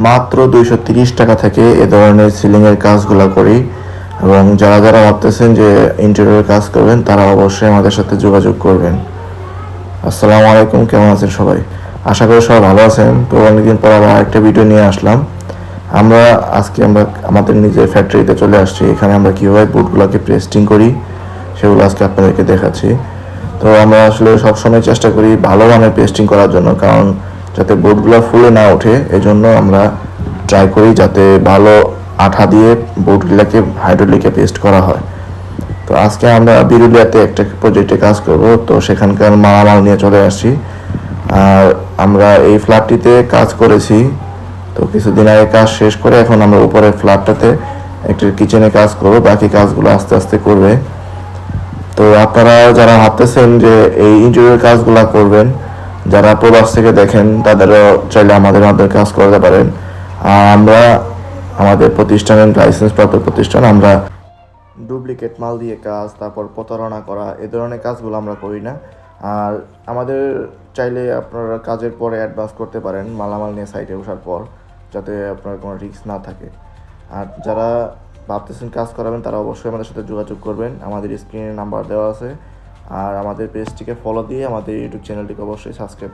মাত্র 230 টাকা থেকে এ ধরনের সিলিংয়ের কাজগুলো করি। এবং যারা যারা ভাবতেছেন যে ইন্টেরিয়র কাজ করবেন তারা অবশ্যই আমাদের সাথে যোগাযোগ করবেন। আসসালামু আলাইকুম, কেমন আছেন সবাই? আশা করি সবাই ভালো আছেন। তো অনেকদিন পর আবার আরেকটা ভিডিও নিয়ে আসলাম। আজকে আমরা আমাদের নিজের ফ্যাক্টরিতে চলে আসছি। এখানে আমরা কীভাবে বুটগুলোকে পেস্টিং করি সেগুলো আজকে আপনাদেরকে দেখাচ্ছি। তো আমরা আসলে সবসময় চেষ্টা করি ভালো মানের পেস্টিং করার জন্য, কারণ যাতে বোর্ডগুলো ফুলে না ওঠে এজন্য আমরা ট্রাই করি যাতে ভালো আঠা দিয়ে বোর্ডগুলোকে হাইড্রোলিকে পেস্ট করা হয়। তো আজকে আমরা বিরুলিয়াতে একটা প্রজেক্টে কাজ করব, তো সেখানকার মালামাল নিয়ে চলে আসছি। আর আমরা এই ফ্ল্যাটটিতে কাজ করেছি, তো কিছুদিন আগে কাজ শেষ করে এখন আমরা উপরের ফ্ল্যাটটাতে একটা কিচেনে কাজ করব, বাকি কাজগুলো আস্তে আস্তে করবে। তো আপনারা যারা ভাবতেছেন যে এই ইন্টেরিয়র কাজগুলো করবেন, যারা প্রবাস থেকে দেখেন তাদেরও চাইলে আমাদের মাধ্যমে কাজ করতে পারেন। আর আমরা আমাদের প্রতিষ্ঠানের লাইসেন্সপ্রাপ্ত প্রতিষ্ঠান, আমরা ডুপ্লিকেট মাল দিয়ে কাজ, তারপর প্রতারণা করা, এ ধরনের কাজগুলো আমরা করি না। আর আমাদের চাইলে আপনারা কাজের পরে অ্যাডভান্স করতে পারেন মালামাল নিয়ে সাইটে ওঠার পর, যাতে আপনার কোনো রিস্ক না থাকে। আর যারা ভাবতেছেন কাজ করাবেন তারা অবশ্যই আমাদের সাথে যোগাযোগ করবেন, আমাদের স্ক্রিনে নাম্বার দেওয়া আছে। আর আমাদের পেজটিকে ফলো দিয়ে আমাদের ইউটিউব চ্যানেলটিকে অবশ্যই সাবস্ক্রাইব করবেন।